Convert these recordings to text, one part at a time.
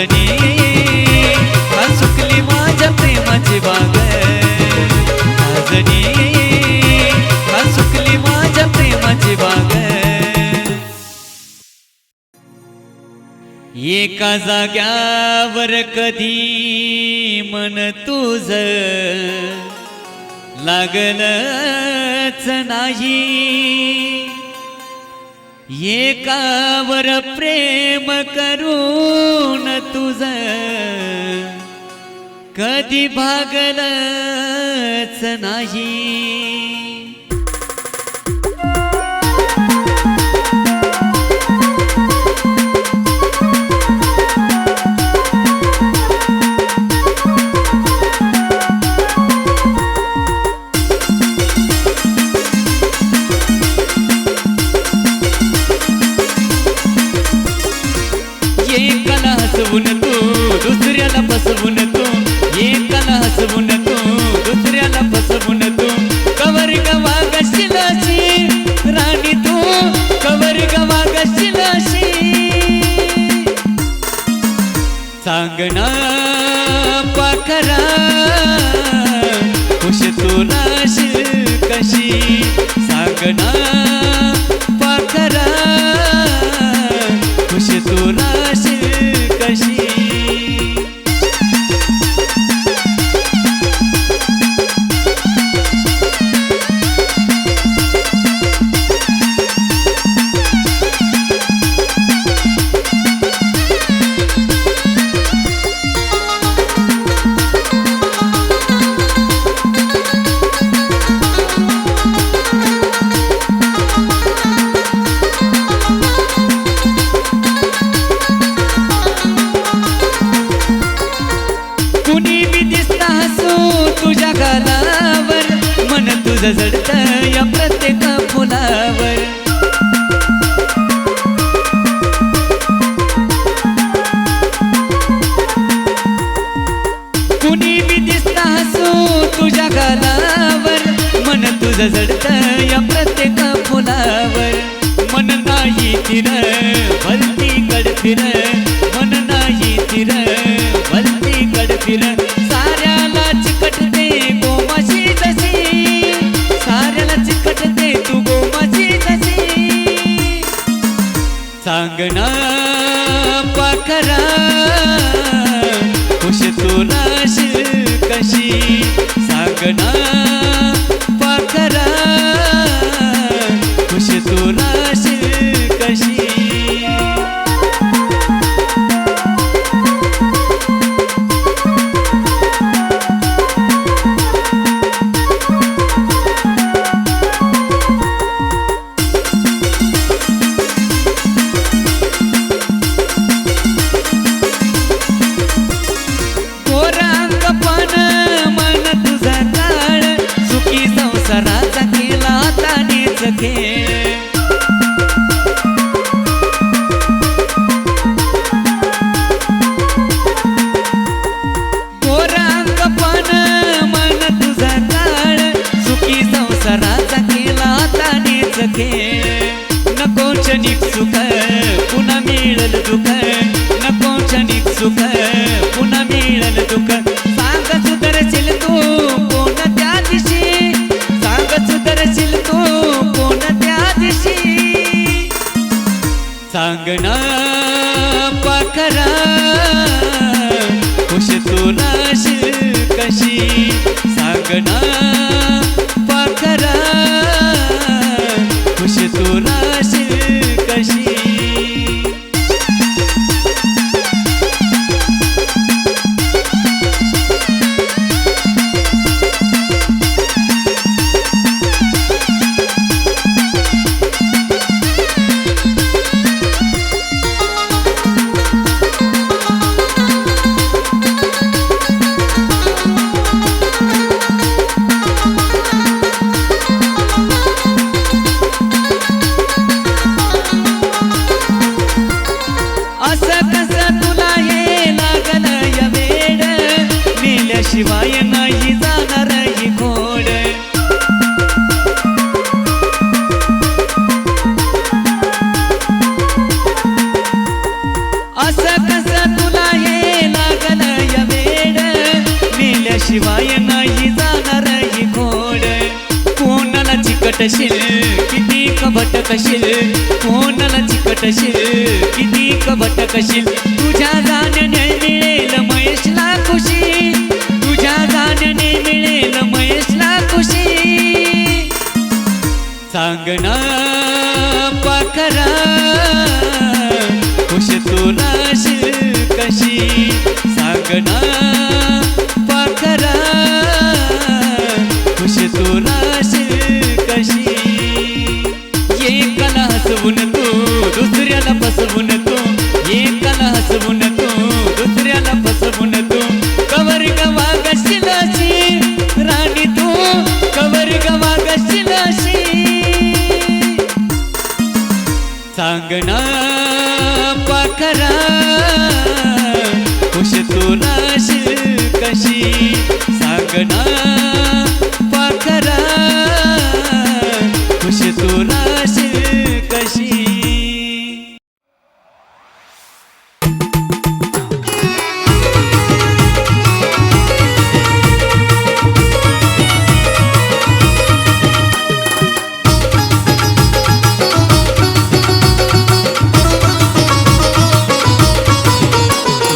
नाजनी का सुकली माझ्या प्रेमाची बाग नाजनी का सुकली माझ्या प्रेमाची बाग एका जाग्यावर कधी मन तुझ लागलंच नाही एकावर प्रेम करून तुझ कधी भागलंच नाही एकाला हसवून तू दुसऱ्याला फसवून तू एकाला हसवून तू दुसऱ्याला फसवून तू कवर गवा गशिलाशी राणी तू कवर गवा गशिलाशी सांगना पाखरा खुश तू राशील कशी सांगना पाखरा खुश तू राशील कशी तुझ्या गालावर मन तुझं जडत या प्रत्येक फुलावर कुणी बी दिसता हसू तुझ्या गालावर मन तुझं जडत या प्रत्येक फुलावर मन नाही फिर भलती कड फिर मन नाही फिर भलती कड फिर साऱ्याला चिकटते गोमाशी तशी साऱ्याला चिकटते तू गोमाशी तशी सांगना पाखरा खुश तू राशील कशी सांगना पाखरा खुश तू राशील कशी संसाराचा केला ताणीच खेळ गोरांग पण मन तुझा काळ सुखी संसाराचा केला ताणीच खेळ नको क्षणिक सुख पुन्हा मिळेल दुःख नको क्षणिक सुख पुन्हा मिळेल दुःख सांग सुधरशील तू कोणत्या दिवशी सुधरशील तू कोणत्या दिवशी सांगना पाखरा खुश तू राशील कशी सांगना पाखरा खुश तू राशील कशी शिवाय नाही जाणार ही घोड असं कसं तुला हे शिवाय नाही जाणार ही खोड. कोणाला चिकटशील किती कबटकशील, कोणाला चिकटशील किती कबटकशील. तुझ्या जाण्याने मिळेल महेशला खुशी, तुझ्या जाण्याने मिळेल महेशला खुशी. सांगना पाखरा खुश तू राशील कशी, सांगना पाखरा खुश तू राशील कशी. एकाला हसवून तू दुसऱ्याला फसवून तू, एकाला हसवून तू दुसऱ्याला फसवून तू. कवर गवा गशिलाशी राणी तू, कवर गवा गशिलाशी. सांगना पाखरा खुश तू राशील कशी, सांगना पाखरा खुश तू राशील कशी.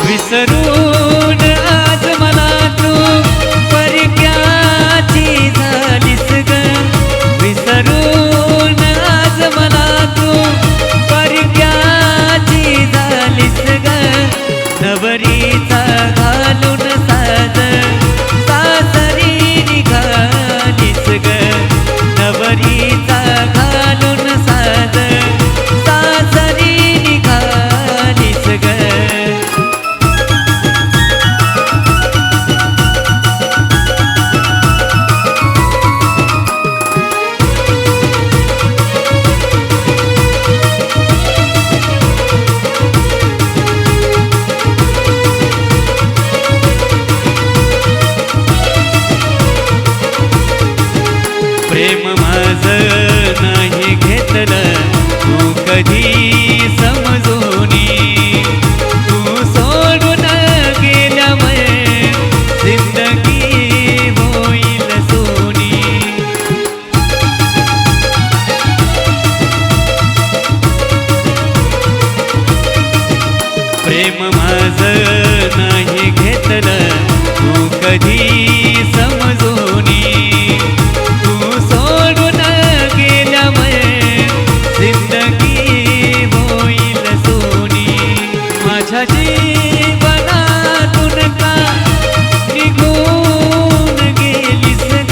विसरून आज मला तू परक्याची झालीस ग, विसरून आज मला तू परक्याची झालीस ग. नवरीचा घालून साज सासरी निघालीस ग, नवरीचा घालून साज सासरी निघालीस ग. प्रेम माझं नाही घेतलं तू कधी समजूनी, तू सोडून गेल्यावर जिंदगी होईल सोनी. प्रेम माझं नाही घेतलं तू कधी समजूनी, सोडून गेल्यावर जिंदगी होईल सोनी. माझ्या जीवनातून का निघून गेलीस ग,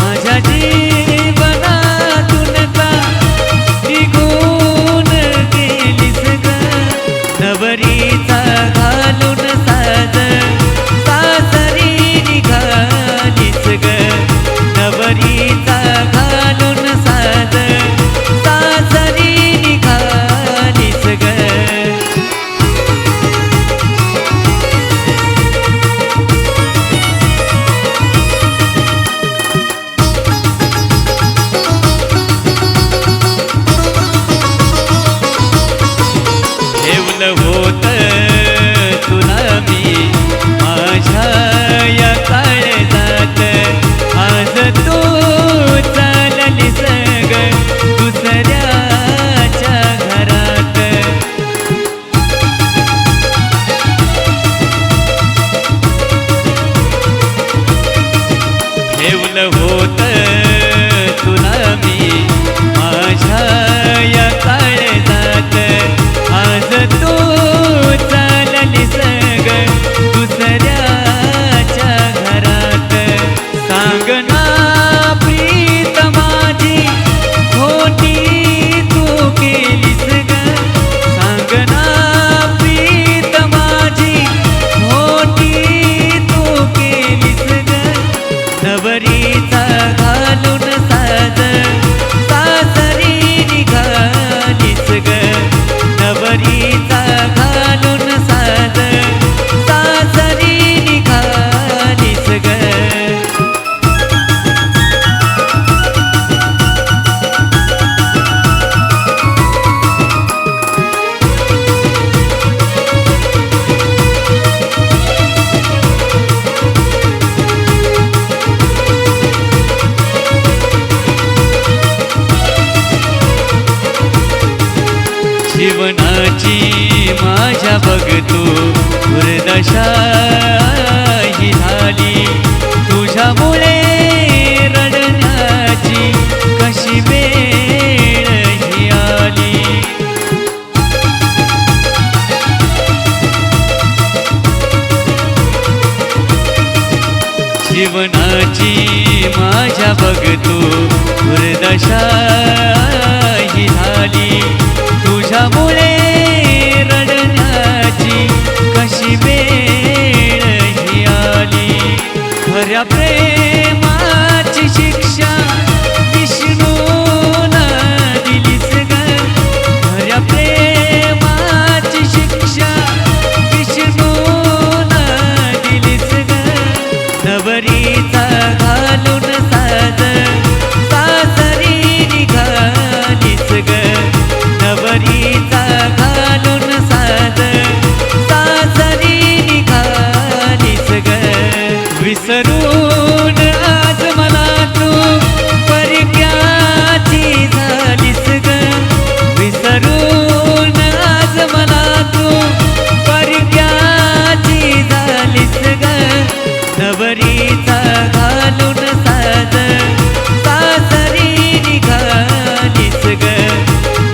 माझ्या जीवनातून का निघून गेलीस ग. नवरीचा घालून साज सासरी दशा ही झाली तुझ्यामुळे रडण्याची कशी वेळ ही आली. जीवनाची माझ्या बघतो दुर्दशा ही झाली तुझ्यामुळे रडण्याची कशी वेळ ही आली. खऱ्या प्रेमाची शिक्षा विष्णून दिलीस ग. खऱ्या प्रेमाची शिक्षा विष्णून दिलीस ग. नवरीचा घालून साज सासरी निघालीस ग. नवरीचा घालून साज सासरी निघालीस ग. विसरून आज मला तू परक्याची झालीस ग. विसरून आज मला तू परक्याची झालीस ग. नवरीचा घालून साज सासरी निघालीस ग.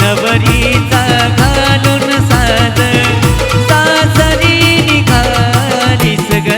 नवरीचा घालून साज सासरी निघालीस ग.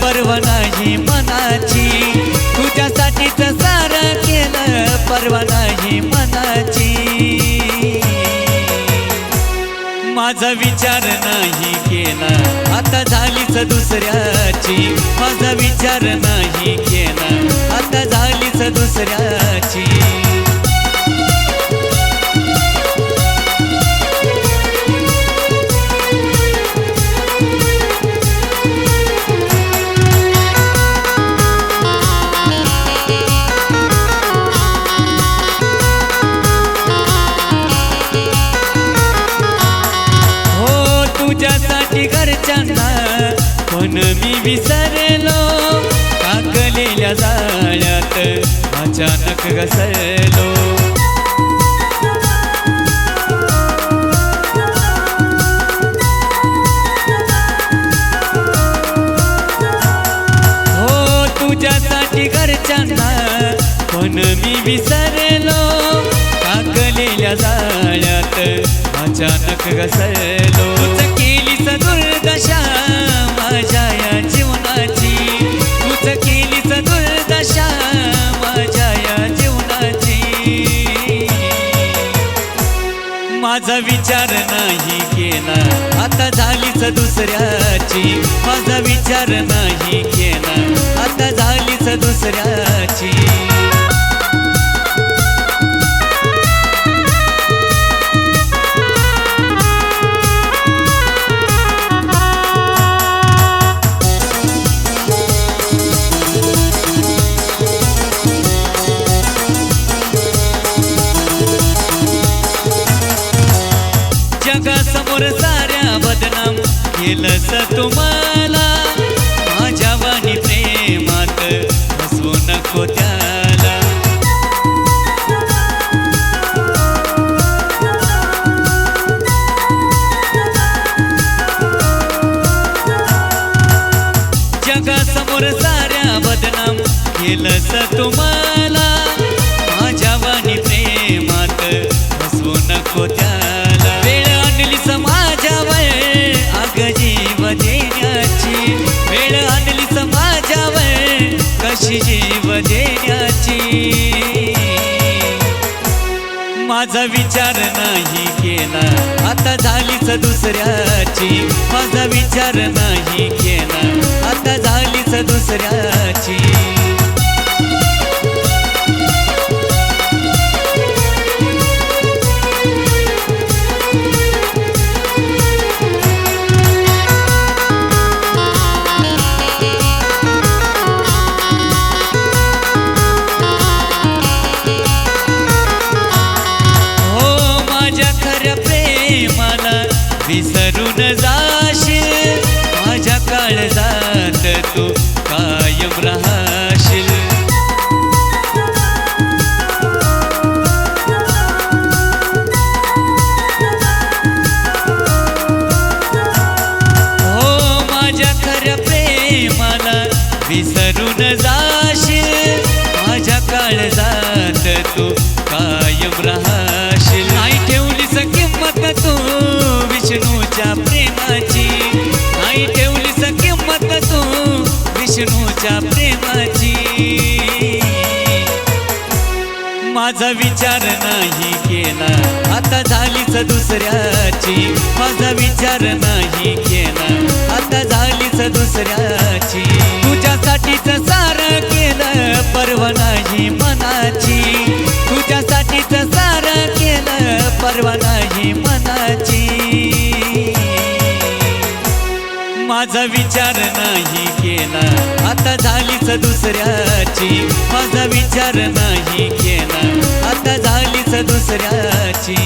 पर्वा नाही मनाची तुझ्यासाठीच सारं केलं पर्वा नाही मनाची. माझा विचार नाही केला आता झालीच दुसऱ्याची. माझा विचार नाही केला आता झालीच दुसऱ्याची. तुझ्यासाठी घरच्यांना पण मी विसरलो. टाकलेल्या जाळ्यात अचानक घसरलो. हो तुझ्यासाठी घरच्यांना पण मी विसरलो. टाकलेल्या जाळ्यात अचानक घसरलो. केलीस दुर्दशा माझ्या या जीवनाची. तूच केलीस दुर्दशा माझ्या या जीवनाची. माझा विचार नाही केला आता झालीच दुसऱ्याची. माझा विचार नाही केला आता झालीच दुसऱ्याची. जगासमोर साऱ्या बदनाम केलंस तुम्हाला. माझ्या वाणी प्रेमात फसवू नको त्याला. जगासमोर साऱ्या बदनाम केलंस तुम्हाला. माझ्या वाणी प्रेमात फसवू नको त्याला. वेळ आणलीस माझ्यावर अग जीव देण्याची. वेळ आणलीस माझ्यावर कशी जीव देण्याची. माझा विचार नाही केला आता झालीच दुसऱ्याची. माझा विचार नाही केला आता झालीच दुसऱ्याची. काळजात तू कायम राहशील. नाही ठेवलीस किंमत तू विष्णूच्या प्रेमाची, नाही ठेवलीस किंमत तू विष्णूच्या प्रेमाची. माझा विचार नाही केला आता झालीच दुसऱ्याची, माझा विचार नाही केला आता झालीच दुसऱ्याची. तुझ्यासाठीच सारं केलं पर्वा नाही मनाची, तुझ्यासाठीच सारं केलं पर्वा नाही मनाची. माझा विचार नाही केला आता झालीच दुसऱ्याची, माझा विचार नाही केला आता झालीच दुसऱ्याची.